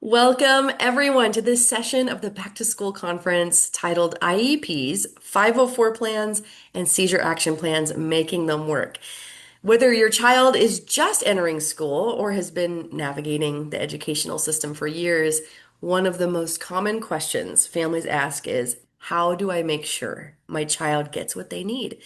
Welcome, everyone, to this session of the Back to School Conference titled IEPs, 504 Plans, and Seizure Action Plans, Making Them Work. Whether your child is just entering school or has been navigating the educational system for years, one of the most common questions families ask is, how do I make sure my child gets what they need?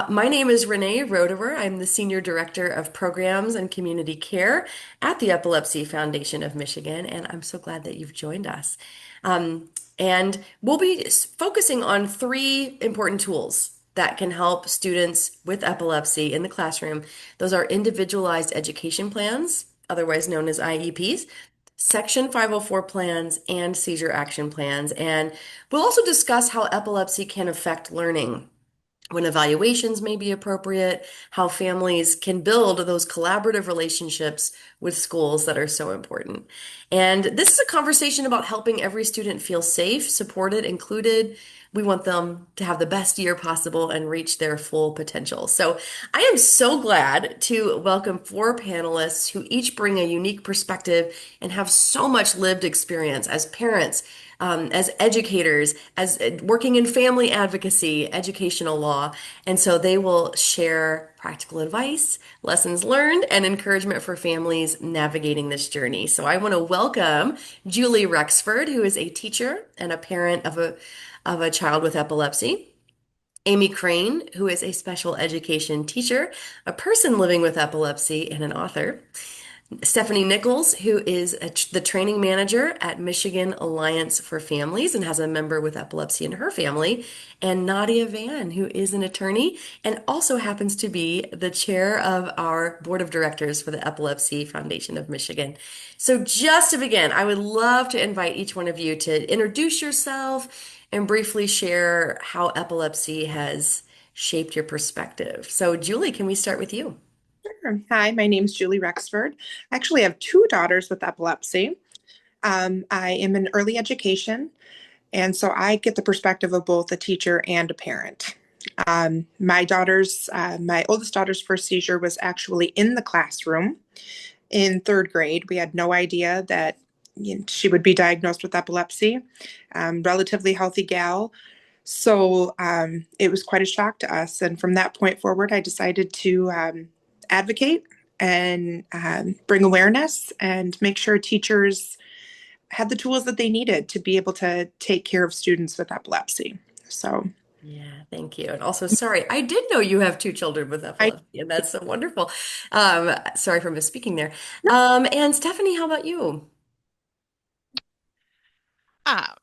My name is Renee Rodewer. I'm the Senior Director of Programs and Community Care at the Epilepsy Foundation of Michigan, and I'm so glad that you've joined us. Um, and we'll be focusing on three important tools that can help students with epilepsy in the classroom. Those are individualized education plans, otherwise known as IEPs, Section 504 plans, and seizure action plans. And we'll also discuss how epilepsy can affect learning, when evaluations may be appropriate, how families can build those collaborative relationships with schools that are so important. And this is a conversation about helping every student feel safe, supported, included. We want them to have the best year possible and reach their full potential. So I am so glad to welcome four panelists who each bring a unique perspective and have so much lived experience as parents, as educators, as working in family advocacy, educational law. And so they will share practical advice, lessons learned, and encouragement for families navigating this journey. So I want to welcome Julie Rexford, who is a teacher and a parent of a child with epilepsy. Amy Crane, who is a special education teacher, a person living with epilepsy, and an author. Stephanie Nicholls, who is the training manager at Michigan Alliance for Families and has a member with epilepsy in her family, and Nadia Vann, who is an attorney and also happens to be the chair of our board of directors for the Epilepsy Foundation of Michigan. So, just to begin, I would love to invite each one of you to introduce yourself and briefly share how epilepsy has shaped your perspective. So, Julie, can we start with you? Sure. Hi, my name's Julie Rexford. I actually have two daughters with epilepsy. I am in early education, and so I get the perspective of both a teacher and a parent. My oldest daughter's first seizure was actually in the classroom in third grade. We had no idea that she would be diagnosed with epilepsy. Relatively healthy gal. So it was quite a shock to us. And from that point forward, I decided to advocate and bring awareness and make sure teachers had the tools that they needed to be able to take care of students with epilepsy. So Yeah, thank you. And also, sorry, I did know you have two children with I epilepsy, and that's so wonderful. Sorry for misspeaking there. And Stephanie, how about you?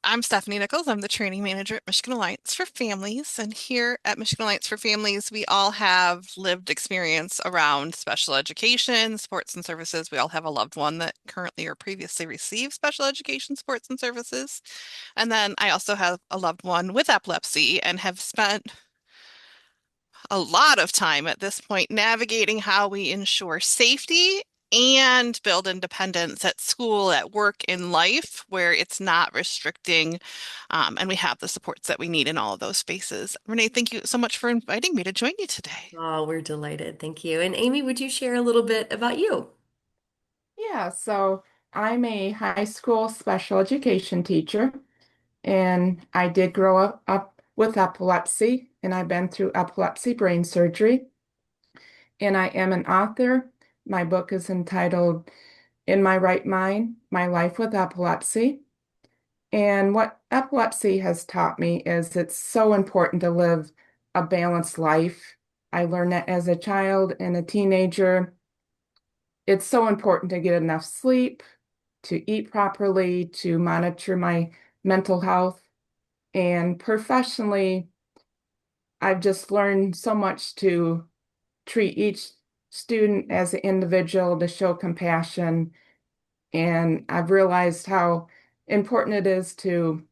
I'm Stephanie Nicholls. I'm the training manager at Michigan Alliance for Families. And here at Michigan Alliance for Families, we all have lived experience around special education, sports and services. We all have a loved one that currently or previously received special education, sports and services. And then I also have a loved one with epilepsy and have spent a lot of time at this point navigating how we ensure safety and build independence at school, at work, in life, where it's not restricting, and we have the supports that we need in all of those spaces. Renee, thank you so much for inviting me to join you today. Oh, we're delighted. Thank you. And Amy, would you share a little bit about you? Yeah, so I'm a high school special education teacher, and I did grow up with epilepsy, and I've been through epilepsy brain surgery, and I am an author. My book is entitled In My Right Mind, My Life with Epilepsy. And what epilepsy has taught me is it's so important to live a balanced life. I learned that as a child and a teenager. It's so important to get enough sleep, to eat properly, to monitor my mental health. And professionally, I've just learned so much to treat each student as an individual, to show compassion. And I've realized how important it is to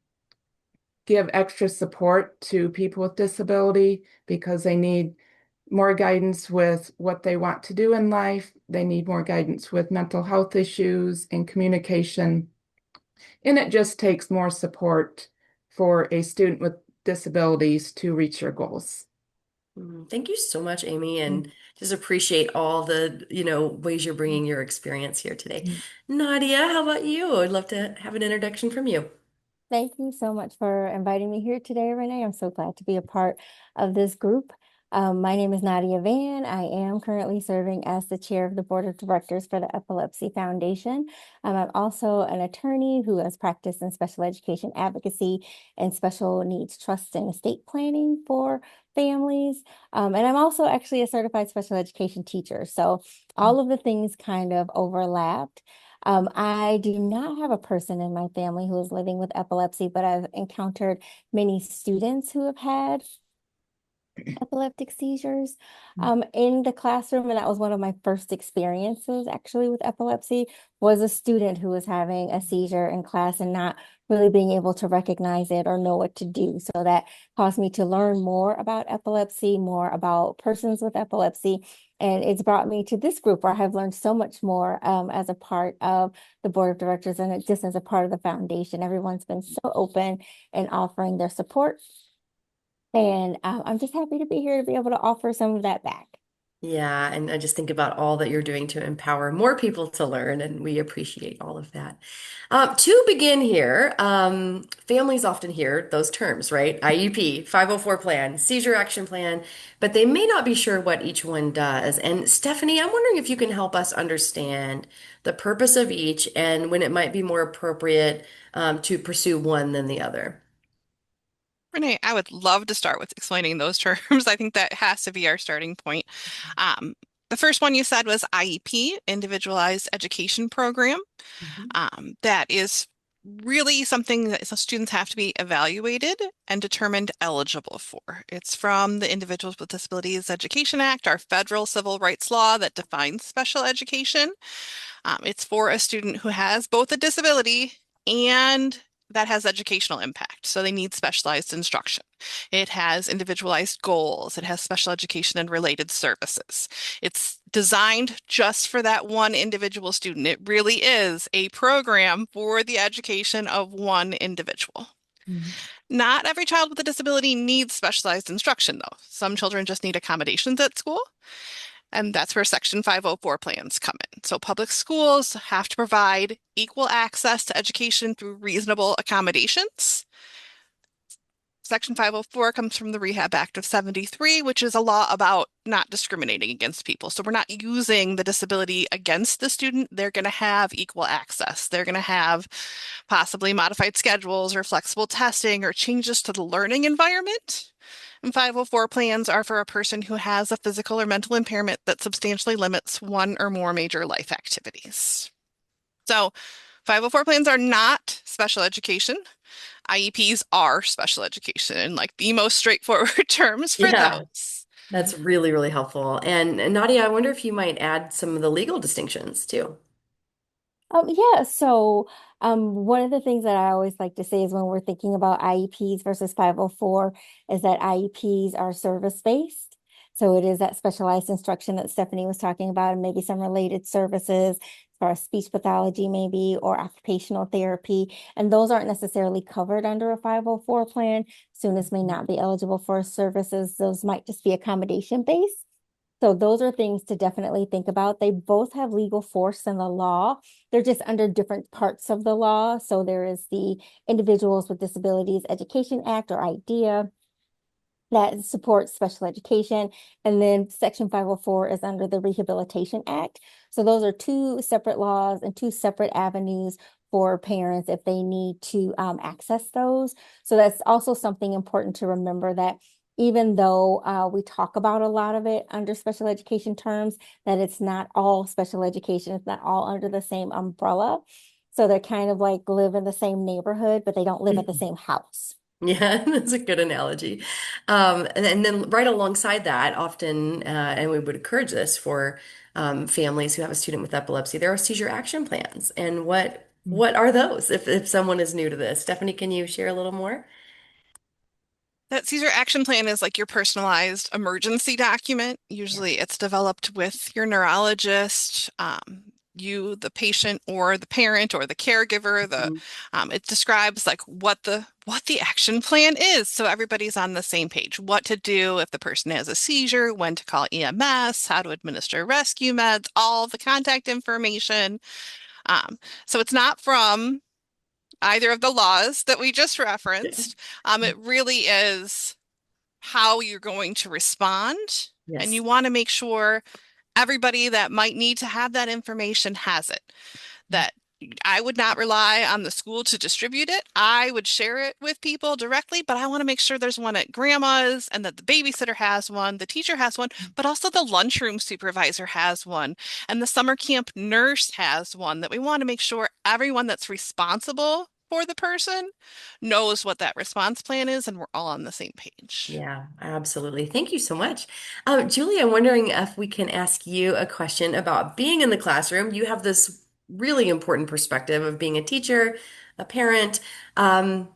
give extra support to people with disability because they need more guidance with what they want to do in life. They need more guidance with mental health issues and communication. And it just takes more support for a student with disabilities to reach their goals. Thank you so much, Amy, Mm, and just appreciate all the, ways you're bringing your experience here today. mm, Nadia, how about you? I'd love to have an introduction from you. Thank you so much for inviting me here today, Renee. I'm so glad to be a part of this group. My name is Nadia Vann. I am currently serving as the chair of the board of directors for the Epilepsy Foundation. I'm also an attorney who has practiced in special education advocacy and special needs trust and estate planning for families. And I'm also actually a certified special education teacher. So all of the things kind of overlapped. I do not have a person in my family who is living with epilepsy, but I've encountered many students who have had epileptic seizures in the classroom. And that was one of my first experiences actually with epilepsy, was a student who was having a seizure in class and not really being able to recognize it or know what to do. So that caused me to learn more about epilepsy, more about persons with epilepsy. And it's brought me to this group where I have learned so much more as a part of the board of directors and just as a part of the foundation. Everyone's been so open and offering their support, and I'm just happy to be here to be able to offer some of that back. Yeah, and I just think about all that you're doing to empower more people to learn, and we appreciate all of that. To begin here, families often hear those terms, right? IEP, 504 plan, seizure action plan, but they may not be sure what each one does. And Stephanie, I'm wondering if you can help us understand the purpose of each and when it might be more appropriate, to pursue one than the other. Renee, I would love to start with explaining those terms. I think that has to be our starting point. Um, the first one you said was IEP, Individualized Education Program. Mhm. That is really something that students have to be evaluated and determined eligible for. It's from the Individuals with Disabilities Education Act, our federal civil rights law that defines special education. It's for a student who has both a disability and that has educational impact. So they need specialized instruction. It has individualized goals. It has special education and related services. It's designed just for that one individual student. It really is a program for the education of one individual. Mhm. Not every child with a disability needs specialized instruction, though. Some children just need accommodations at school. And that's where Section 504 plans come in. So public schools have to provide equal access to education through reasonable accommodations. Section 504 comes from the Rehab Act of 73, which is a law about not discriminating against people. So we're not using the disability against the student. They're going to have equal access. They're going to have possibly modified schedules or flexible testing or changes to the learning environment. And 504 plans are for a person who has a physical or mental impairment that substantially limits one or more major life activities. So 504 plans are not special education. IEPs are special education in like the most straightforward terms for Yeah, those. that's really, really helpful. And Nadia, I wonder if you might add some of the legal distinctions too. Yeah, so one of the things that I always like to say is when we're thinking about IEPs versus 504 is that IEPs are service-based. So it is that specialized instruction that Stephanie was talking about, and maybe some related services as far as speech pathology, maybe, or occupational therapy. And those aren't necessarily covered under a 504 plan. Students may not be eligible for services. Those might just be accommodation based. So those are things to definitely think about. They both have legal force in the law. They're just under different parts of the law. So there is the Individuals with Disabilities Education Act, or IDEA, that supports special education. And then Section 504 is under the Rehabilitation Act. So those are two separate laws and two separate avenues for parents if they need to access those. So that's also something important to remember, that even though we talk about a lot of it under special education terms, that it's not all special education. It's not all under the same umbrella. So they're kind of like live in the same neighborhood, but they don't live at the same house. Yeah, that's a good analogy. And then right alongside that, often, and we would encourage this for families who have a student with epilepsy, there are seizure action plans. And what are those? If someone is new to this, Stephanie, can you share a little more? That Seizure action plan is like your personalized emergency document. Usually it's developed with your neurologist. you, the patient or the parent or the caregiver, Mhm. it describes like what the action plan is. So everybody's on the same page. What to do if the person has a seizure, when to call EMS, how to administer rescue meds, all the contact information. Um, so it's not from either of the laws that we just Yeah. referenced. It really is how you're going to respond. And Yes. you want to make sure everybody that might need to have that information has it. That I would not rely on the school to distribute it. I would share it with people directly, but I want to make sure there's one at grandma's and that the babysitter has one, the teacher has one, but also the lunchroom supervisor has one, and the summer camp nurse has one, that we want to make sure everyone that's responsible for the person knows what that response plan is and we're all on the same page. Yeah, absolutely. Thank you so much. Julie, I'm wondering if we can ask you a question about being in the classroom. You have this really important perspective of being a teacher, a parent, and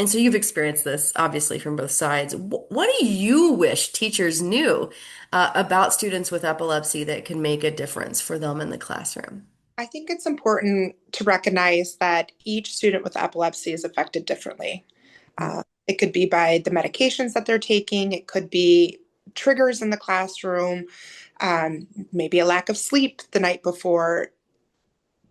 so you've experienced this obviously from both sides. What do you wish teachers knew about students with epilepsy that can make a difference for them in the classroom? I think it's important to recognize that each student with epilepsy is affected differently. It could be by the medications that they're taking, it could be triggers in the classroom, maybe a lack of sleep the night before.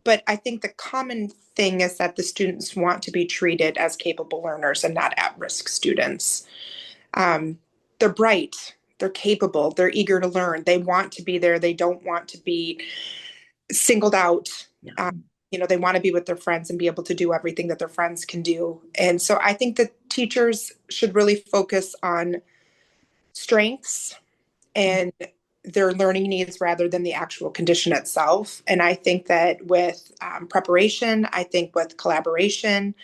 But I think the common thing is that the students want to be treated as capable learners and not at-risk students. Um, they're bright, they're capable, they're eager to learn, they want to be there, they don't want to be singled out. Yeah. They want to be with their friends and be able to do everything that their friends can do. And so I think that teachers should really focus on strengths and their learning needs rather than the actual condition itself. And I think that with preparation, I think with collaboration,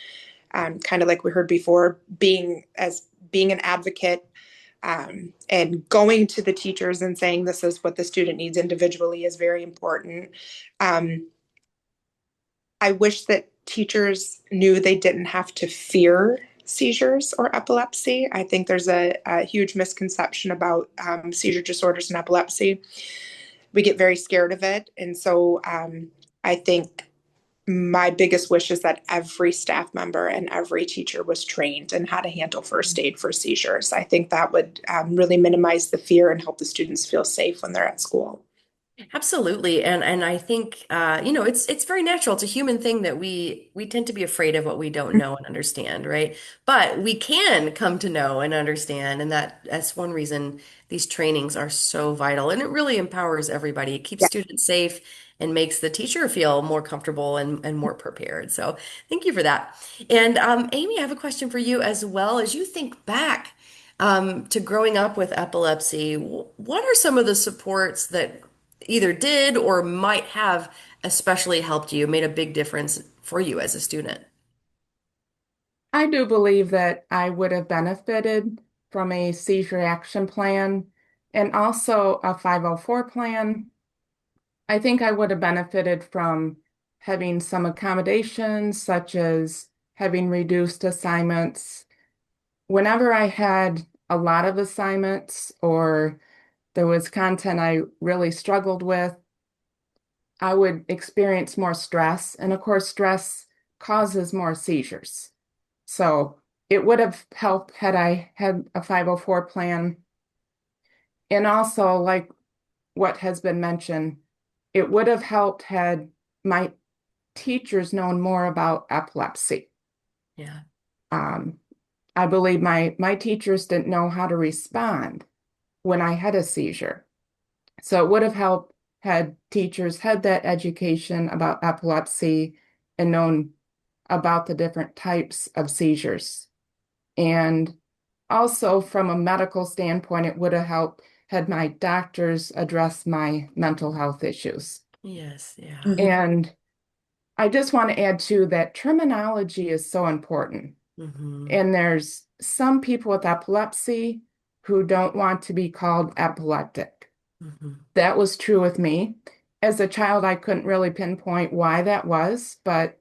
kind of like we heard before, being an advocate, and going to the teachers and saying this is what the student needs individually is very important. Um, I wish that teachers knew they didn't have to fear seizures or epilepsy. I think there's a huge misconception about seizure disorders and epilepsy. We get very scared of it. And so I think my biggest wish is that every staff member and every teacher was trained in how to handle first aid for seizures. I think that would really minimize the fear and help the students feel safe when they're at school. Absolutely. And I think it's very natural. It's a human thing that we tend to be afraid of what we don't know and understand, right? But we can come to know and understand, and that's one reason these trainings are so vital. And it really empowers everybody. It keeps Yeah. students safe and makes the teacher feel more comfortable and more prepared. So thank you for that. And Amy, I have a question for you as well. As you think back to growing up with epilepsy, what are some of the supports that either did or might have especially helped you, made a big difference for you as a student? I do believe that I would have benefited from a seizure action plan and also a 504 plan. I think I would have benefited from having some accommodations, such as having reduced assignments. Whenever I had a lot of assignments or there was content I really struggled with, I would experience more stress. And of course, stress causes more seizures. So it would have helped had I had a 504 plan. And also, like what has been mentioned, it would have helped had my teachers known more about epilepsy. Yeah. Um, I believe my teachers didn't know how to respond when I had a seizure. So it would have helped had teachers had that education about epilepsy and known about the different types of seizures. And also from a medical standpoint, it would have helped had my doctors address my mental health issues. Yes. Yeah. Mhm. And I just want to add too that terminology is so important. Hmm. And there's some people with epilepsy who don't want to be called epileptic. Hmm. That was true with me. As a child, I couldn't really pinpoint why that was, but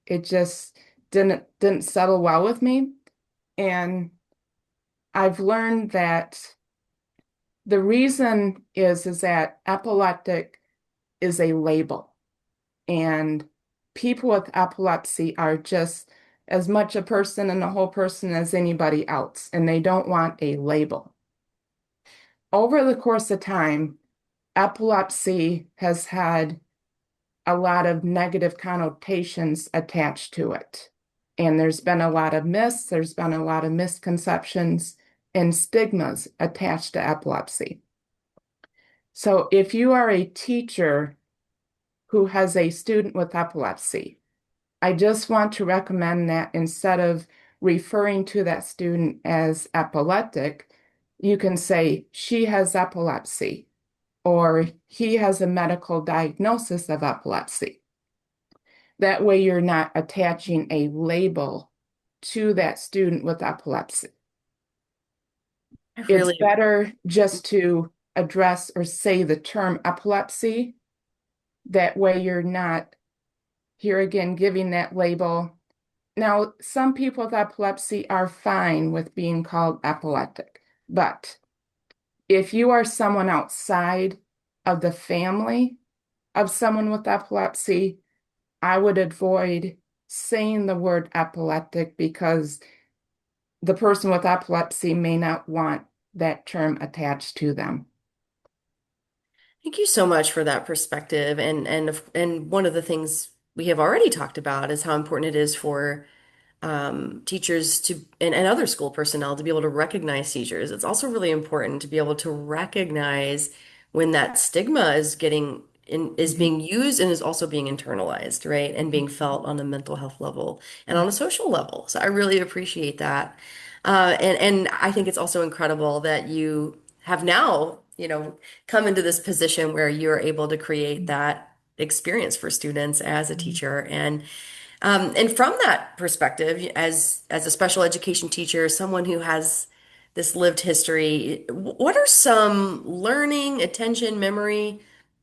it just didn't settle well with me. And I've learned that the reason is that epileptic is a label. And people with epilepsy are just as much a person and a whole person as anybody else, and they don't want a label. Over the course of time, epilepsy has had a lot of negative connotations attached to it. And there's been a lot of myths, there's been a lot of misconceptions and stigmas attached to epilepsy. So if you are a teacher who has a student with epilepsy, I just want to recommend that instead of referring to that student as epileptic, you can say she has epilepsy or he has a medical diagnosis of epilepsy. That way you're not attaching a label to that student with epilepsy. I It's really, better just to address or say the term epilepsy. That way you're not, here again, giving that label. Now, some people with epilepsy are fine with being called epileptic, but if you are someone outside of the family of someone with epilepsy, I would avoid saying the word epileptic because the person with epilepsy may not want that term attached to them. thank you so much for that perspective. And one of the things we have already talked about is how important it is for teachers to and other school personnel to be able to recognize seizures. It's also really important to be able to recognize when that stigma is Mhm. being used and is also being internalized, right? And being felt on a mental health level and on a social level. So I really appreciate that. And I think it's also incredible that you have now, come into this position where you're able to create that experience for students as a teacher. And from that perspective, as a special education teacher, someone who has this lived history, what are some learning, attention, memory,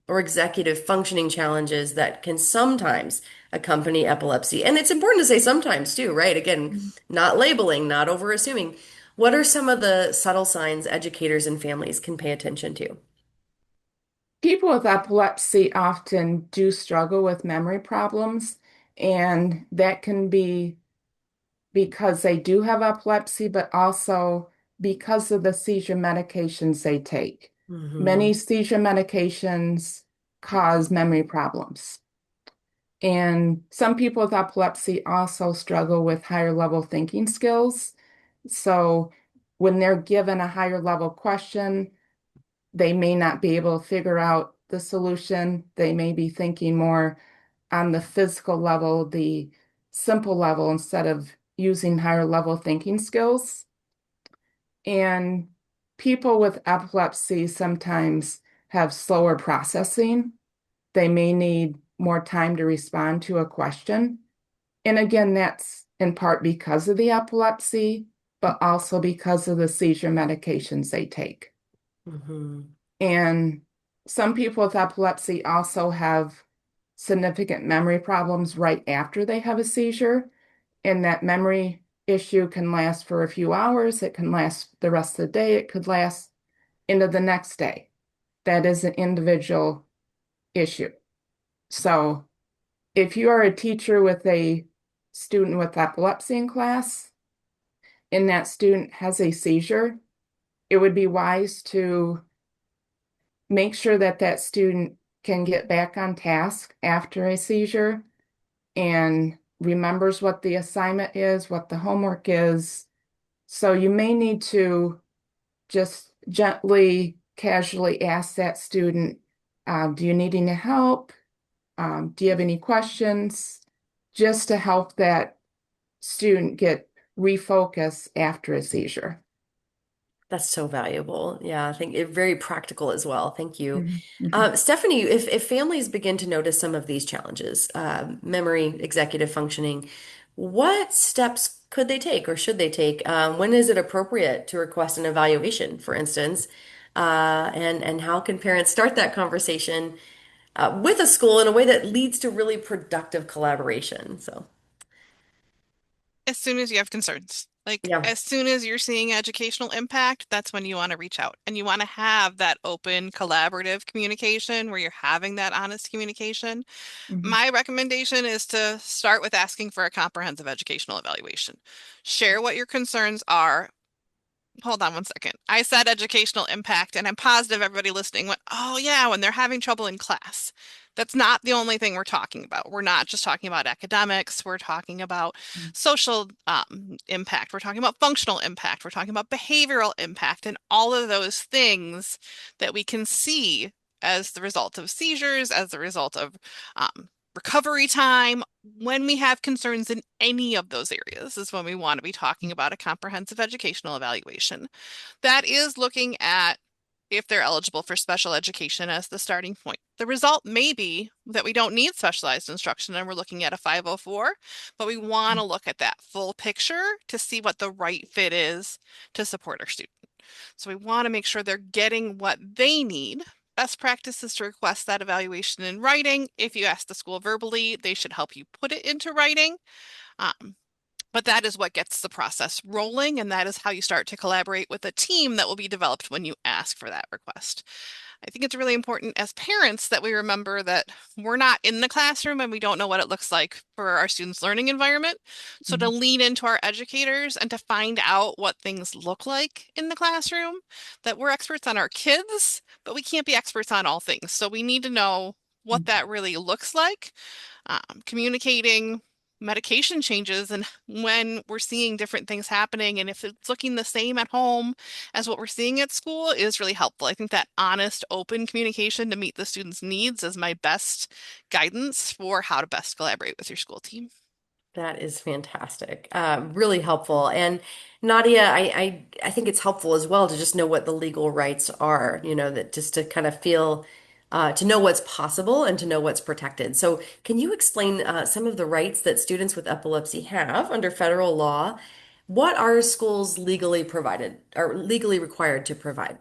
or executive functioning challenges that can sometimes accompany epilepsy? And it's important to say sometimes too, right? Again, not labeling, not over assuming. What are some of the subtle signs educators and families can pay attention to? People with epilepsy often do struggle with memory problems, and that can be because they do have epilepsy, but also because of the seizure medications they take. Hmm. Many seizure medications cause memory problems. And some people with epilepsy also struggle with higher level thinking skills. So when they're given a higher level question, they may not be able to figure out the solution. They may be thinking more on the physical level, the simple level, instead of using higher level thinking skills. And people with epilepsy sometimes have slower processing. They may need more time to respond to a question. And again, that's in part because of the epilepsy, but also because of the seizure medications they take. Hmm. And some people with epilepsy also have significant memory problems right after they have a seizure. And that memory issue can last for a few hours. It can last the rest of the day. It could last into the next day. That is an individual issue. So if you are a teacher with a student with epilepsy in class and that student has a seizure, it would be wise to make sure that that student can get back on task after a seizure and remembers what the assignment is, what the homework is. So you may need to just gently, casually ask that student, do you need any help? Do you have any questions? Just to help that student get refocused after a seizure. That's so valuable. Yeah, I think it very practical as well. Thank you. Mhm, mhm. Stephanie, if families begin to notice some of these challenges, memory, executive functioning, what steps could they take or should they take? When is it appropriate to request an evaluation, for instance? And how can parents start that conversation with a school in a way that leads to really productive collaboration? So, As soon as you have concerns. Like Yeah. as soon as you're seeing educational impact, that's when you want to reach out and you want to have that open, collaborative communication where you're having that honest communication. Mhm. My recommendation is to start with asking for a comprehensive educational evaluation. Share what your concerns are. Hold on one second. I said educational impact, and I'm positive everybody listening went, oh, yeah, when they're having trouble in class. That's not the only thing we're talking about. We're not just talking about academics. We're talking about social impact. We're talking about functional impact. We're talking about behavioral impact and all of those things that we can see as the result of seizures, as the result of recovery time. When we have concerns in any of those areas is when we want to be talking about a comprehensive educational evaluation. That is looking at if they're eligible for special education as the starting point. The result may be that we don't need specialized instruction and we're looking at a 504, but we want to look at that full picture to see what the right fit is to support our student. So we want to make sure they're getting what they need. Best practice is to request that evaluation in writing. If you ask the school verbally, they should help you put it into writing. Um, but that is what gets the process rolling, and that is how you start to collaborate with a team that will be developed when you ask for that request. I think it's really important as parents that we remember that we're not in the classroom and we don't know what it looks like for our students' learning environment. So to Mhm. lean into our educators and to find out what things look like in the classroom, that we're experts on our kids, but we can't be experts on all things. So we need to know what that really looks like, communicating medication changes and when we're seeing different things happening and if it's looking the same at home as what we're seeing at school is really helpful. I think that honest, open communication to meet the students' needs is my best guidance for how to best collaborate with your school team. That is fantastic. Really helpful. And Nadia, I think it's helpful as well to just know what the legal rights are, that just to kind of feel, to know what's possible and to know what's protected. So, can you explain some of the rights that students with epilepsy have under federal law? What are schools legally provided or legally required to provide?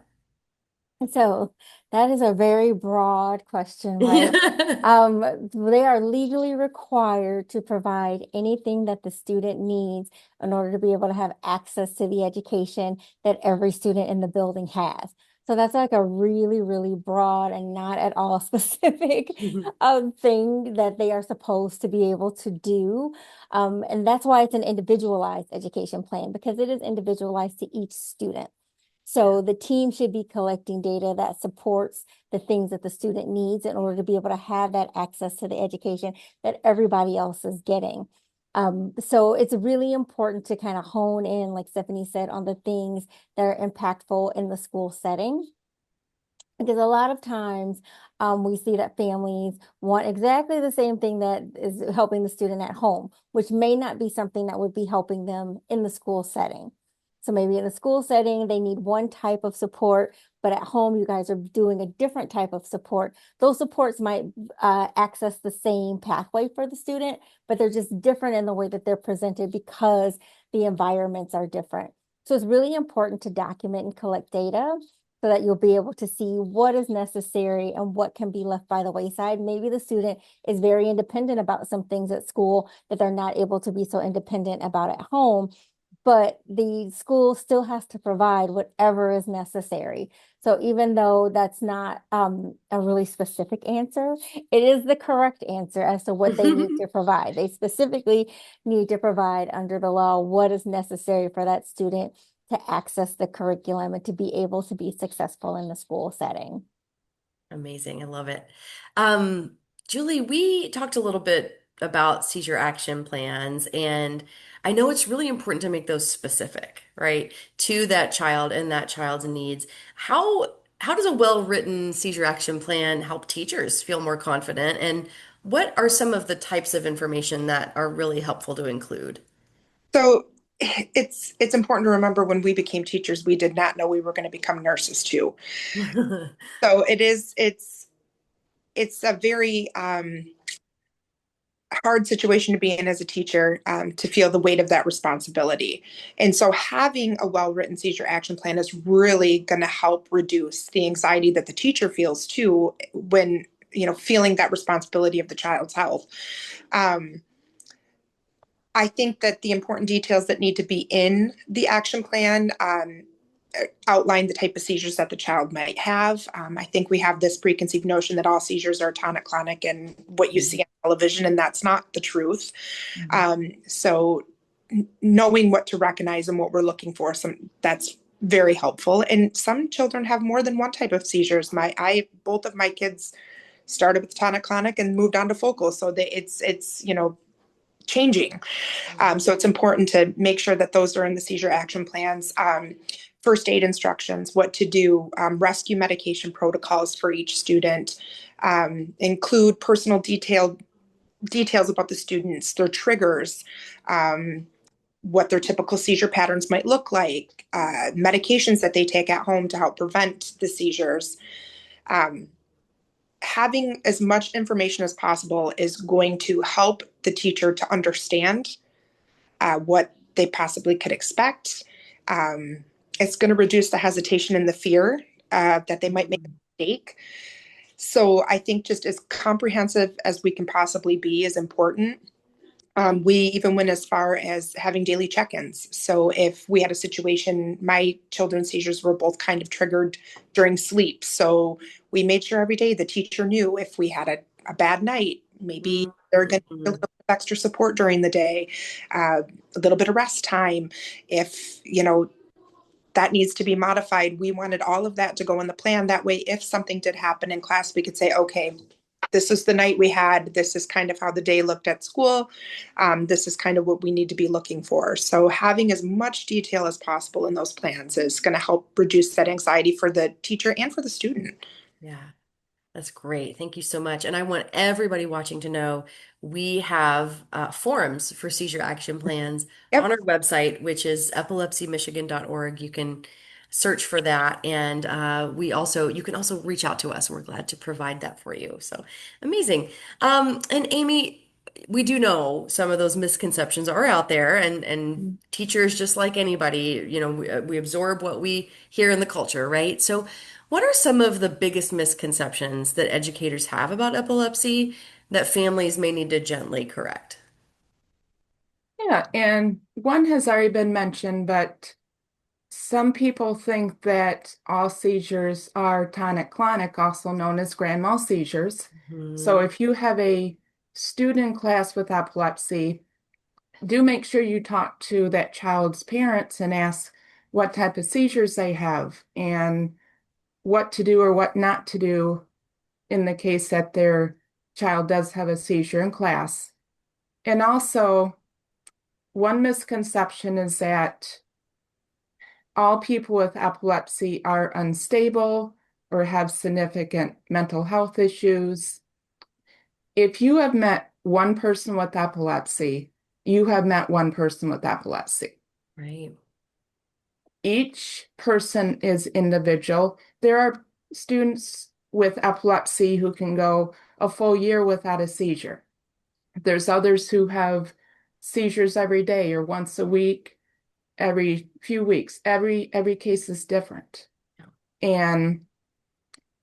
So that is a very broad question, right? Yeah. They are legally required to provide anything that the student needs in order to be able to have access to the education that every student in the building has. So that's like a really, really broad and not at all specific thing that they are supposed to be able to do. And that's why it's an individualized education plan because it is individualized to each student. So the team should be collecting data that supports the things that the student needs in order to be able to have that access to the education that everybody else is getting. So it's really important to kind of hone in, like Stephanie said, on the things that are impactful in the school setting. Because a lot of times we see that families want exactly the same thing that is helping the student at home, which may not be something that would be helping them in the school setting. So maybe in the school setting, they need one type of support, but at home, you guys are doing a different type of support. Those supports might access the same pathway for the student, but they're just different in the way that they're presented because the environments are different. So it's really important to document and collect data so that you'll be able to see what is necessary and what can be left by the wayside. Maybe the student is very independent about some things at school that they're not able to be so independent about at home, but the school still has to provide whatever is necessary. So even though that's not a really specific answer, it is the correct answer as to what they need to provide. They specifically need to provide under the law what is necessary for that student to access the curriculum and to be able to be successful in the school setting. Amazing. I love it. Um, Julie, we talked a little bit about seizure action plans, and I know it's really important to make those specific, right, to that child and that child's needs. How does a well-written seizure action plan help teachers feel more confident? And what are some of the types of information that are really helpful to include? So it's important to remember when we became teachers, we did not know we were going to become nurses too. So it's a very hard situation to be in as a teacher, to feel the weight of that responsibility. And so having a well-written seizure action plan is really going to help reduce the anxiety that the teacher feels too when, feeling that responsibility of the child's health. Um, I think that the important details that need to be in the action plan outline the type of seizures that the child might have. I think we have this preconceived notion that all seizures are tonic-clonic and what you see on television, and that's not the truth. So knowing what to recognize and what we're looking for, that's very helpful. And some children have more than one type of seizures. Both of my kids started with tonic-clonic and moved on to focal, so it's changing. So it's important to make sure that those are in the seizure action plans. First aid instructions, what to do, rescue medication protocols for each student, include personal details about the students, their triggers, what their typical seizure patterns might look like, medications that they take at home to help prevent the seizures. Having as much information as possible is going to help the teacher to understand what they possibly could expect. It's going to reduce the hesitation and the fear that they might make a mistake. So I think just as comprehensive as we can possibly be is important. We even went as far as having daily check-ins. So if we had a situation, my children's seizures were both kind of triggered during sleep. So we made sure every day the teacher knew if we had a bad night, maybe they're going to need a little bit of extra support during the day, a little bit of rest time. If, that needs to be modified, we wanted all of that to go in the plan. That way, if something did happen in class, we could say, okay, this is the night we had. This is kind of how the day looked at school. This is kind of what we need to be looking for. So having as much detail as possible in those plans is going to help reduce that anxiety for the teacher and for the student. Yeah. That's great. Thank you so much. And I want everybody watching to know we have forums for seizure action plans on Yep. our website, which is epilepsymichigan.org. You can search for that. And you can also reach out to us. We're glad to provide that for you. So amazing. And Amy, we do know some of those misconceptions are out there, and teachers, just like anybody, we absorb what we hear in the culture, right? So, what are some of the biggest misconceptions that educators have about epilepsy that families may need to gently correct? Yeah, and one has already been mentioned, but some people think that all seizures are tonic-clonic, also known as grand mal seizures. So Mhm. if you have a student in class with epilepsy, do make sure you talk to that child's parents and ask what type of seizures they have and what to do or what not to do in the case that their child does have a seizure in class. And also, one misconception is that all people with epilepsy are unstable or have significant mental health issues. If you have met one person with epilepsy, you have met one person with epilepsy. Right. Each person is individual. There are students with epilepsy who can go a full year without a seizure. There's others who have seizures every day or once a week, every few weeks. Every case is different. And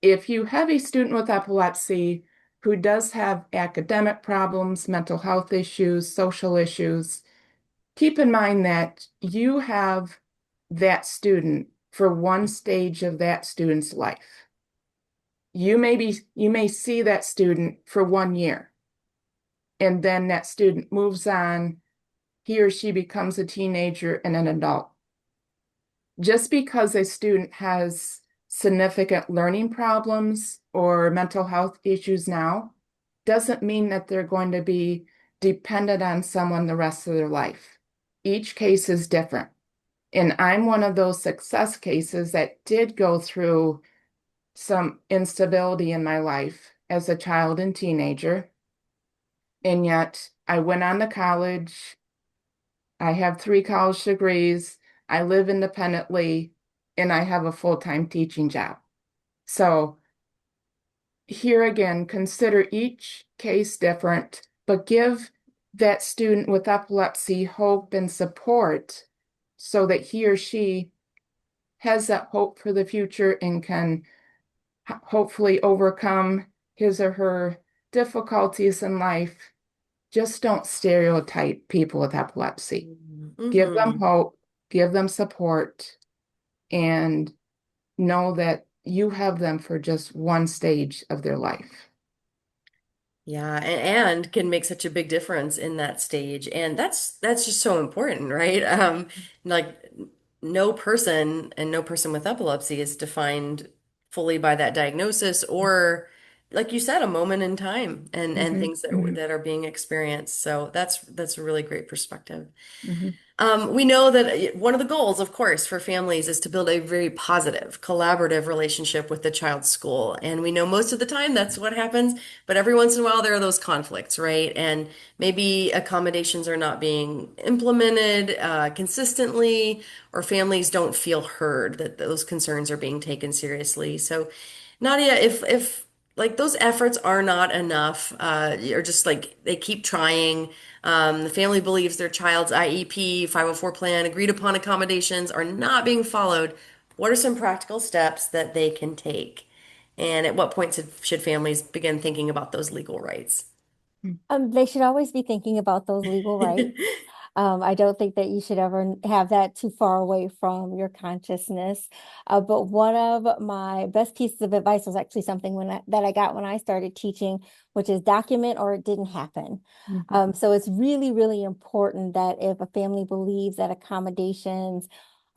if you have a student with epilepsy who does have academic problems, mental health issues, social issues, keep in mind that you have that student for one stage of that student's life. You may see that student for 1 year, and then that student moves on. He or she becomes a teenager and an adult. Just because a student has significant learning problems or mental health issues now doesn't mean that they're going to be dependent on someone the rest of their life. Each case is different. And I'm one of those success cases that did go through some instability in my life as a child and teenager. And yet I went on to college. I have 3 college degrees. I live independently and I have a full-time teaching job. So here again, consider each case different, but give that student with epilepsy hope and support so that he or she has that hope for the future and can hopefully overcome his or her difficulties in life just don't stereotype people with epilepsy. Give them Mm-hmm. hope, give them support, and know that you have them for just one stage of their life. Yeah, and can make such a big difference in that stage. And that's just so important, right? Like no person and no person with epilepsy is defined fully by that diagnosis or like you said, a moment in time and Hmm. things that Hmm. that are being experienced. So that's a really great perspective. Hmm. We know that one of the goals, of course, for families is to build a very positive, collaborative relationship with the child's school. And we know most of the time that's what happens, but every once in a while there are those conflicts, right? And maybe accommodations are not being implemented consistently, or families don't feel heard, that those concerns are being taken seriously. So, Nadia, if like those efforts are not enough, or just like they keep trying. The family believes their child's IEP, 504 plan, agreed upon accommodations are not being followed. What are some practical steps that they can take? And at what point should families begin thinking about those legal rights? They should always be thinking about those legal rights. I don't think that you should ever have that too far away from your consciousness. But one of my best pieces of advice was actually something that I got when I started teaching, which is document or it didn't happen. Hmm. So it's really, really important that if a family believes that accommodations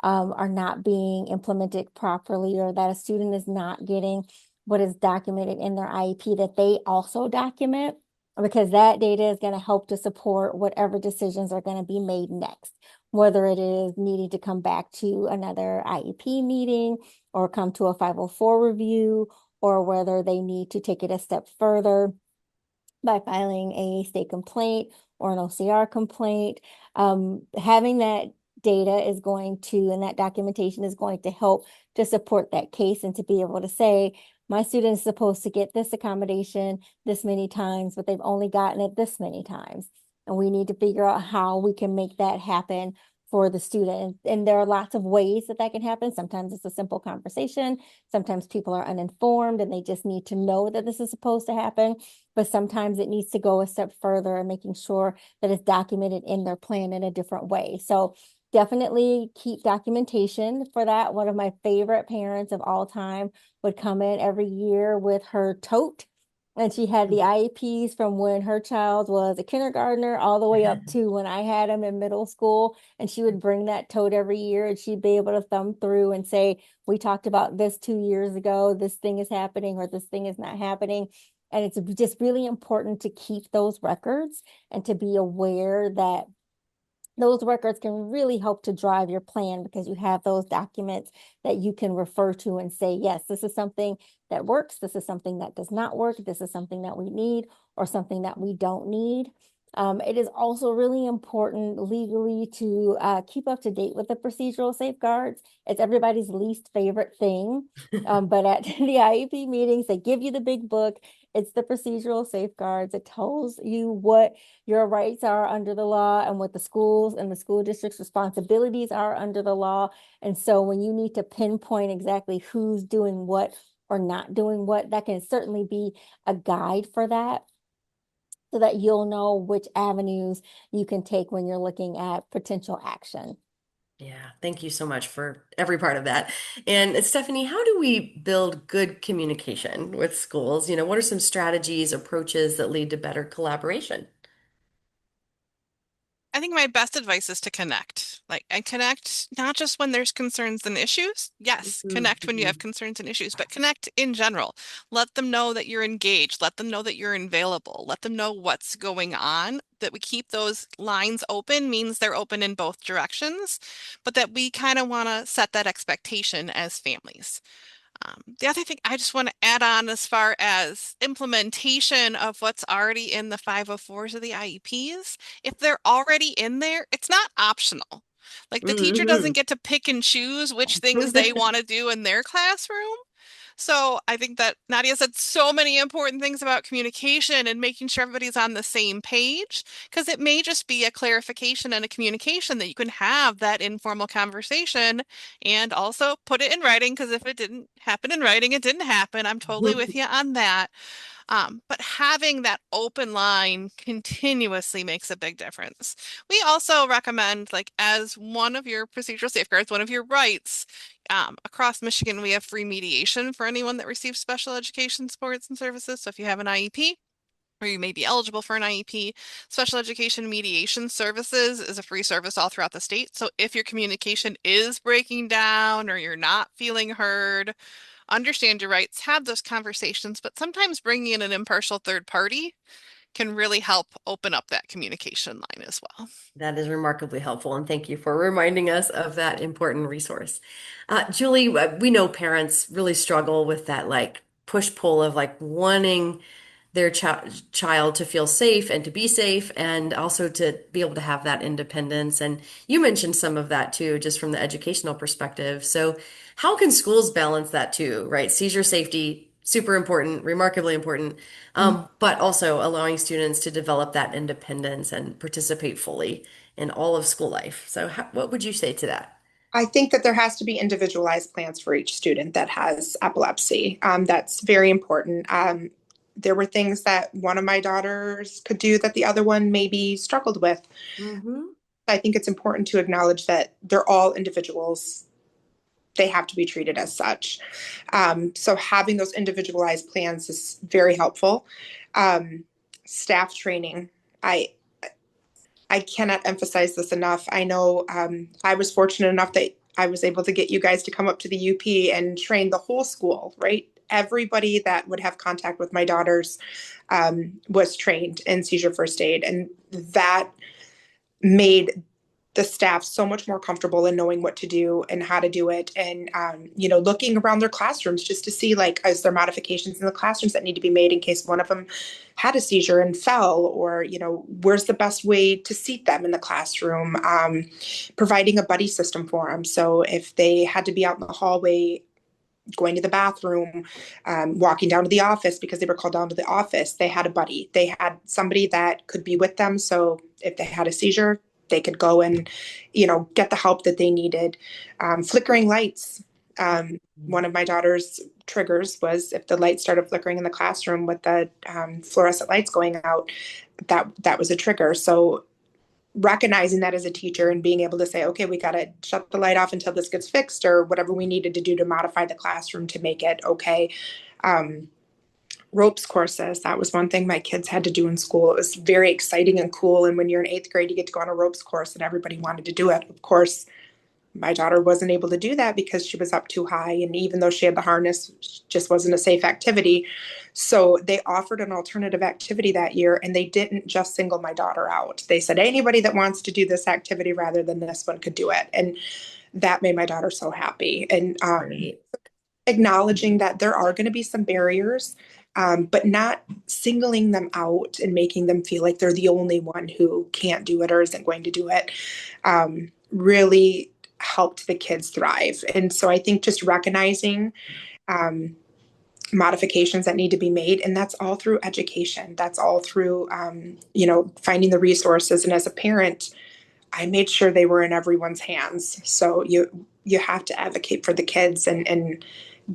are not being implemented properly or that a student is not getting what is documented in their IEP, that they also document because that data is going to help to support whatever decisions are going to be made next, whether it is needing to come back to another IEP meeting or come to a 504 review, or whether they need to take it a step further by filing a state complaint or an OCR complaint. Having that data is going to, and that documentation is going to help to support that case and to be able to say, my student is supposed to get this accommodation this many times, but they've only gotten it this many times. And we need to figure out how we can make that happen for the student. And there are lots of ways that that can happen. Sometimes it's a simple conversation. Sometimes people are uninformed and they just need to know that this is supposed to happen. But sometimes it needs to go a step further and making sure that it's documented in their plan in a different way. So definitely keep documentation for that. One of my favorite parents of all time would come in every year with her tote. And she had the IEPs from when her child was a kindergartner all the way up to when I had him in middle school. And she would bring that tote every year and she'd be able to thumb through and say, we talked about this 2 years ago, this thing is happening or this thing is not happening. And it's just really important to keep those records and to be aware that those records can really help to drive your plan because you have those documents that you can refer to and say, yes, this is something that works. This is something that does not work. This is something that we need or something that we don't need. It is also really important legally to keep up to date with the procedural safeguards. It's everybody's least favorite thing. But at the IEP meetings, they give you the big book. It's the procedural safeguards. It tells you what your rights are under the law and what the schools and the school district's responsibilities are under the law. And so when you need to pinpoint exactly who's doing what or not doing what, that can certainly be a guide for that so that you'll know which avenues you can take when you're looking at potential action. Yeah, thank you so much for every part of that. And Stephanie, how do we build good communication with schools? What are some strategies, approaches that lead to better collaboration? I think my best advice is to connect. And connect not just when there's concerns and issues. Yes, connect when you have Mhm. concerns and issues, but connect in general. Let them know that you're engaged. Let them know that you're available. Let them know what's going on. That we keep those lines open means they're open in both directions, but that we kind of want to set that expectation as families. The other thing I just want to add on as far as implementation of what's already in the 504s or the IEPs, if they're already in there, it's not optional. Like the teacher doesn't Mhm. get to pick and choose which things they want to do in their classroom. So I think that Nadia said so many important things about communication and making sure everybody's on the same page, because it may just be a clarification and a communication that you can have that informal conversation and also put it in writing, because if it didn't happen in writing, it didn't happen. I'm totally with you on that. But having that open line continuously makes a big difference. We also recommend, like, as one of your procedural safeguards, one of your rights, across Michigan, we have free mediation for anyone that receives special education supports and services. So if you have an IEP, or you may be eligible for an IEP. Special Education Mediation Services is a free service all throughout the state. So if your communication is breaking down or you're not feeling heard, understand your rights, have those conversations, but sometimes bringing in an impartial third party can really help open up that communication line as well. That is remarkably helpful, and thank you for reminding us of that important resource. Julie, we know parents really struggle with that like push-pull of like wanting their child to feel safe and to be safe, and also to be able to have that independence. And you mentioned some of that too, just from the educational perspective. So, how can schools balance that too, right? Seizure safety, super important, remarkably important, but also allowing students to develop that independence and participate fully in all of school life. So, what would you say to that? I think that there has to be individualized plans for each student that has epilepsy. That's very important. There were things that one of my daughters could do that the other one maybe struggled with. Hmm. I think it's important to acknowledge that they're all individuals. They have to be treated as such. So having those individualized plans is very helpful. Um, Staff training. I I cannot emphasize this enough. I know I was fortunate enough that I was able to get you guys to come up to the UP and train the whole school, right? Everybody that would have contact with my daughters was trained in seizure first aid. And that made the staff so much more comfortable in knowing what to do and how to do it, and looking around their classrooms just to see, like, is there modifications in the classrooms that need to be made in case one of them had a seizure and fell, or where's the best way to seat them in the classroom. Providing a buddy system for them, so if they had to be out in the hallway going to the bathroom, walking down to the office because they were called down to the office, they had a buddy. They had somebody that could be with them. So if they had a seizure, they could go and, get the help that they needed. Flickering lights. One of my daughter's triggers was if the lights started flickering in the classroom with the fluorescent lights going out, that was a trigger. So recognizing that as a teacher and being able to say, okay, we got to shut the light off until this gets fixed, or whatever we needed to do to modify the classroom to make it okay. Um, Ropes courses, that was one thing my kids had to do in school. It was very exciting and cool. And when you're in eighth grade, you get to go on a ropes course and everybody wanted to do it. Of course, my daughter wasn't able to do that because she was up too high. And even though she had the harness, just wasn't a safe activity. So they offered an alternative activity that year, and they didn't just single my daughter out. They said anybody that wants to do this activity rather than this one could do it. And that made my daughter so happy. And Great. acknowledging that there are going to be some barriers, but not singling them out and making them feel like they're the only one who can't do it or isn't going to do it, really helped the kids thrive. And so I think just recognizing um, modifications that need to be made, and that's all through education. That's all through, finding the resources. And as a parent, I made sure they were in everyone's hands. So you have to advocate for the kids and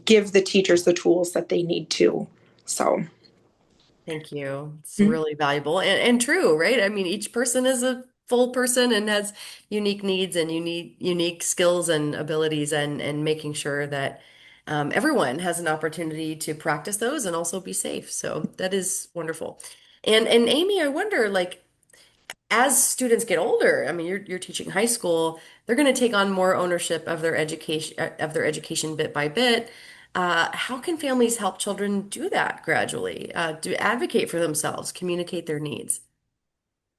give the teachers the tools that they need to. So, Thank you. It's mhm. really valuable and true, right? I mean, each person is a full person and has unique needs and unique skills and abilities, and making sure that everyone has an opportunity to practice those and also be safe. So that is wonderful. And Amy, I wonder, like, as students get older, I mean, you're teaching high school, they're going to take on more ownership of their education bit by bit. How can families help children do that gradually? Do advocate for themselves, communicate their needs?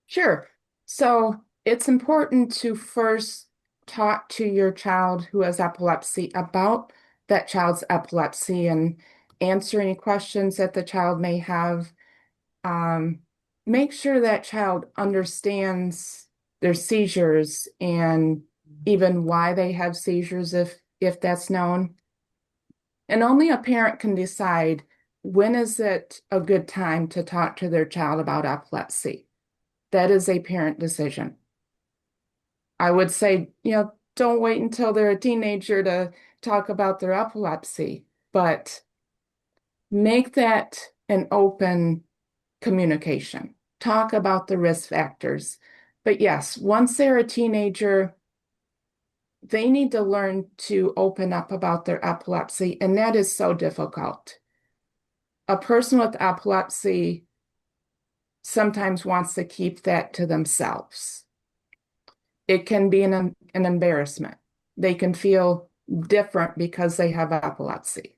Sure. So it's important to first talk to your child who has epilepsy about that child's epilepsy and answer any questions that the child may have. Um, Make sure that child understands their seizures and even why they have seizures if that's known. And only a parent can decide when is it a good time to talk to their child about epilepsy. That is a parent decision. I would say, don't wait until they're a teenager to talk about their epilepsy, but make that an open communication. Talk about the risk factors. But yes, once they're a teenager, they need to learn to open up about their epilepsy, and that is so difficult. A person with epilepsy sometimes wants to keep that to themselves. It can be an embarrassment. They can feel different because they have epilepsy.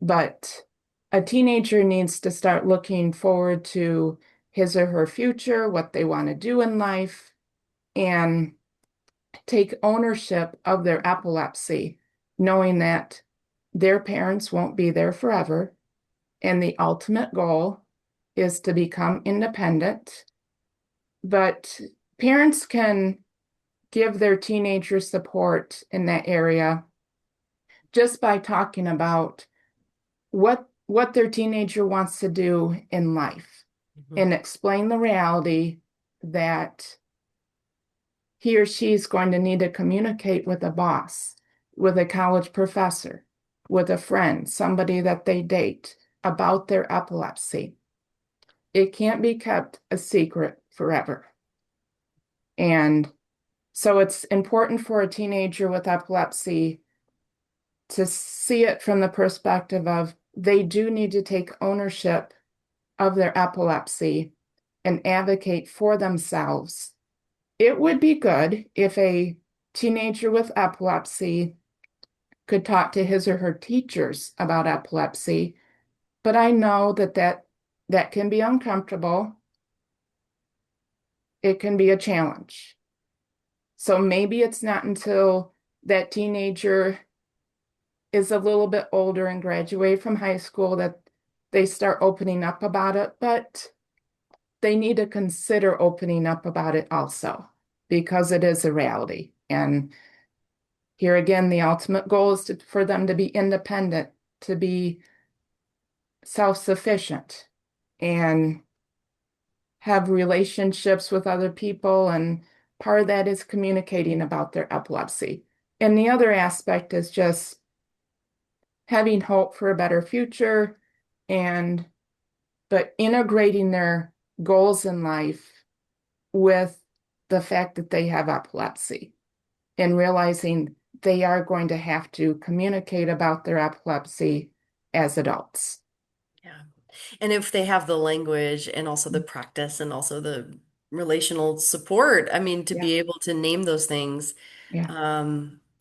But a teenager needs to start looking forward to his or her future, what they want to do in life, and take ownership of their epilepsy, knowing that their parents won't be there forever. And the ultimate goal is to become independent. But parents can give their teenagers support in that area just by talking about what their teenager wants to do in life and explain the reality that he or she is going to need to communicate with a boss, with a college professor, with a friend, somebody that they date about their epilepsy. It can't be kept a secret forever. And so it's important for a teenager with epilepsy to see it from the perspective of they do need to take ownership of their epilepsy and advocate for themselves. It would be good if a teenager with epilepsy could talk to his or her teachers about epilepsy, but I know that can be uncomfortable. It can be a challenge. So maybe it's not until that teenager is a little bit older and graduate from high school that they start opening up about it, but they need to consider opening up about it also because it is a reality. And here again, the ultimate goal is for them to be independent, to be self-sufficient, and have relationships with other people. And part of that is communicating about their epilepsy. And the other aspect is just having hope for a better future but integrating their goals in life with the fact that they have epilepsy and realizing they are going to have to communicate about their epilepsy as adults. Yeah. And if they have the language and also the practice and also the relational support, I mean, to Yeah, be able to name those things, yeah.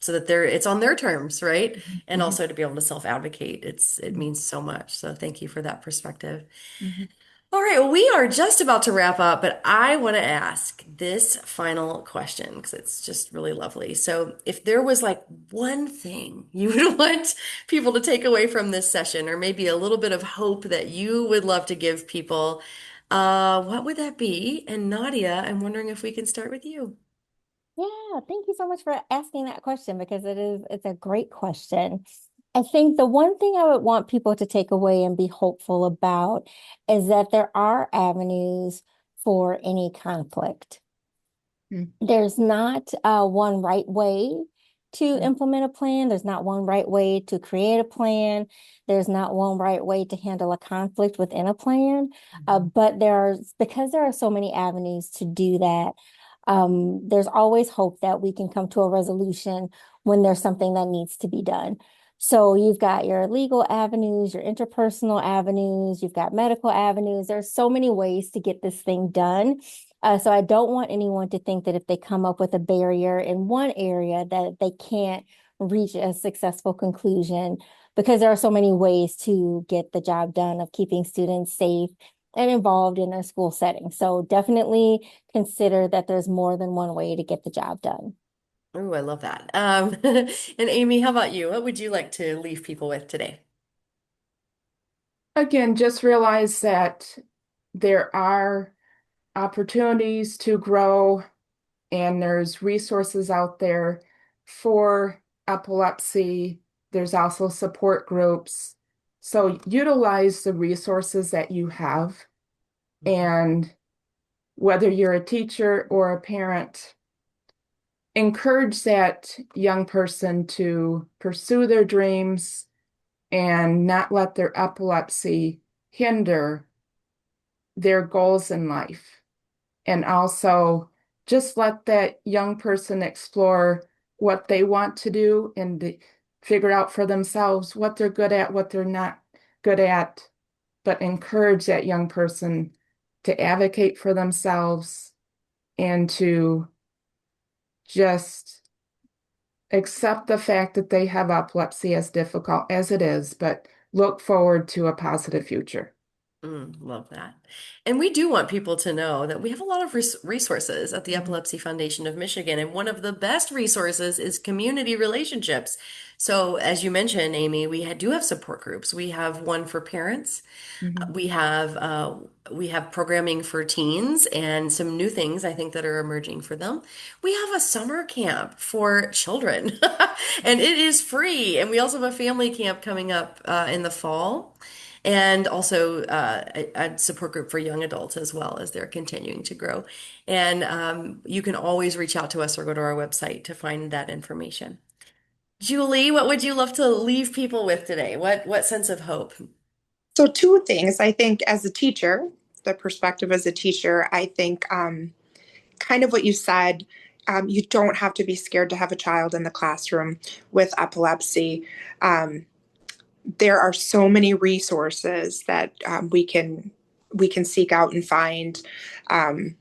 so that it's on their terms, right? And Mhm, also to be able to self-advocate. It mhm, means so much. So thank you for that perspective. mhm. All right, well, we are just about to wrap up, but I want to ask this final question because it's just really lovely. So, if there was like one thing you would want people to take away from this session, or maybe a little bit of hope that you would love to give people, what would that be? And Nadia, I'm wondering if we can start with you. Yeah, thank you so much for asking that question because it's a great question. I think the one thing I would want people to take away and be hopeful about is that there are avenues for any conflict. Mm, There's not one right way to mm, implement a plan. There's not one right way to create a plan. There's not one right way to handle a conflict within a plan. But because there are so many avenues to do that, there's always hope that we can come to a resolution when there's something that needs to be done. So you've got your legal avenues, your interpersonal avenues, you've got medical avenues. There's so many ways to get this thing done. So I don't want anyone to think that if they come up with a barrier in one area that they can't reach a successful conclusion because there are so many ways to get the job done of keeping students safe and involved in their school setting. So definitely consider that there's more than one way to get the job done. Oh, I love that. And Amy, how about you? What would you like to leave people with today? Again, just realize that there are opportunities to grow and there's resources out there for epilepsy. There's also support groups. So utilize the resources that you have. And whether you're a teacher or a parent, encourage that young person to pursue their dreams and not let their epilepsy hinder their goals in life. And also just let that young person explore what they want to do and figure out for themselves what they're good at, what they're not good at, but encourage that young person to advocate for themselves and to just accept the fact that they have epilepsy, as difficult as it is, but look forward to a positive future. Love that. And we do want people to know that we have a lot of resources at the Mhm. Epilepsy Foundation of Michigan. And one of the best resources is community relationships. So, as you mentioned, Amy, do have support groups. We have one for parents. Mhm. We have we have programming for teens and some new things I think that are emerging for them. We have a summer camp for children, and it is free. And we also have a family camp coming up in the fall, and also a support group for young adults as well as they're continuing to grow. And you can always reach out to us or go to our website to find that information. Julie, what would you love to leave people with today? What sense of hope? So, two things. I think as a teacher, the perspective as a teacher, I think kind of what you said, you don't have to be scared to have a child in the classroom with epilepsy. Um, there are so many resources that we can seek out and find. Um,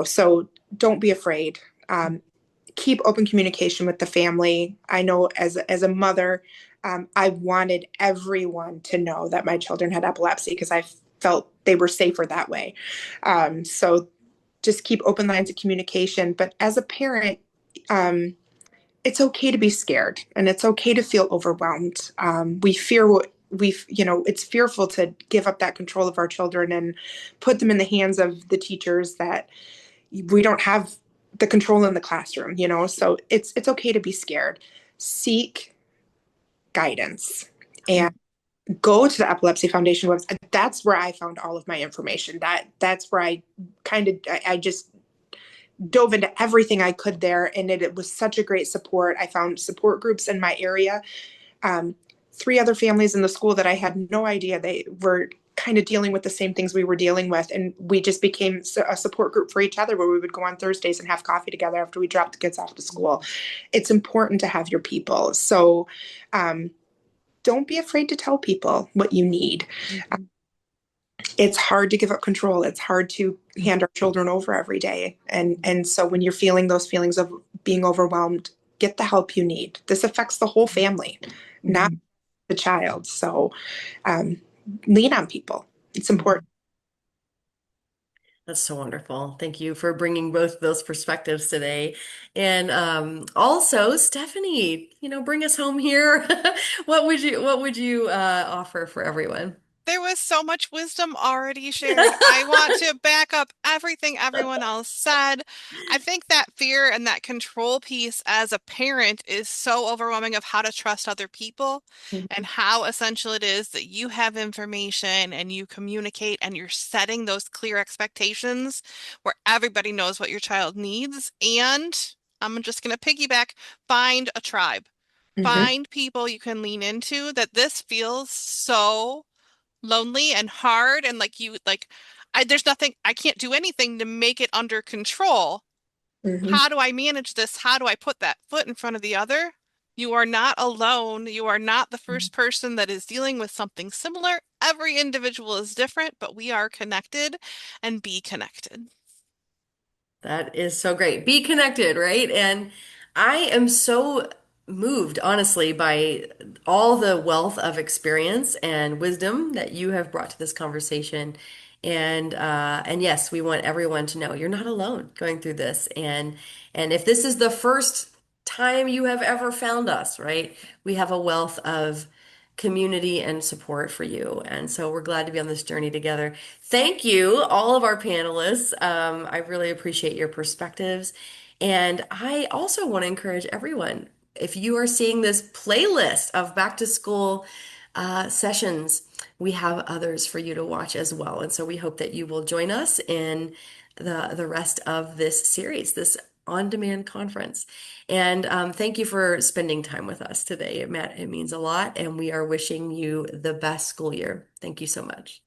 so don't be afraid. Keep open communication with the family. I know as a mother, I wanted everyone to know that my children had epilepsy because I felt they were safer that way. So just keep open lines of communication. But as a parent, um, it's okay to be scared and it's okay to feel overwhelmed. We fear what it's fearful to give up that control of our children and put them in the hands of the teachers that we don't have the control in the classroom. So it's okay to be scared. Seek guidance and go to the Epilepsy Foundation website. That's where I found all of my information. That's where I just dove into everything I could there, and it was such a great support. I found support groups in my area. Um, Three other families in the school that I had no idea they were kind of dealing with the same things we were dealing with, and we just became a support group for each other where we would go on Thursdays and have coffee together after we dropped the kids off to school. It's important to have your people. So don't be afraid to tell people what you need. Mhm. It's hard to give up control. It's hard to hand our children over every day. And so when you're feeling those feelings of being overwhelmed, get the help you need. This affects the whole family, not Mhm. the child. So um, lean on people. It's important. That's so wonderful. Thank you for bringing both those perspectives today. And also, Stephanie, bring us home here. What would you offer for everyone? There was so much wisdom already shared. I want to back up everything everyone else said. I think that fear and that control piece as a parent is so overwhelming of how to trust other people and how essential it is that you have information and you communicate and you're setting those clear expectations where everybody knows what your child needs. And I'm just going to piggyback, find a tribe. Mhm, Find people you can lean into that this feels so lonely and hard and there's nothing I can't do anything to make it under control. mhm, How do I manage this? How do I put that foot in front of the other? You are not alone. You are not the first person that is dealing with something similar. Every individual is different, but we are connected and be connected. That is so great. Be connected, right? And I am so moved, honestly, by all the wealth of experience and wisdom that you have brought to this conversation. And yes, we want everyone to know you're not alone going through this. And if this is the first time you have ever found us, right? We have a wealth of community and support for you. And so we're glad to be on this journey together. Thank you, all of our panelists. I really appreciate your perspectives. And I also want to encourage everyone, if you are seeing this playlist of back to school sessions, we have others for you to watch as well. And so we hope that you will join us in the rest of this series, this on-demand conference. And thank you for spending time with us today. It means a lot, and we are wishing you the best school year. Thank you so much.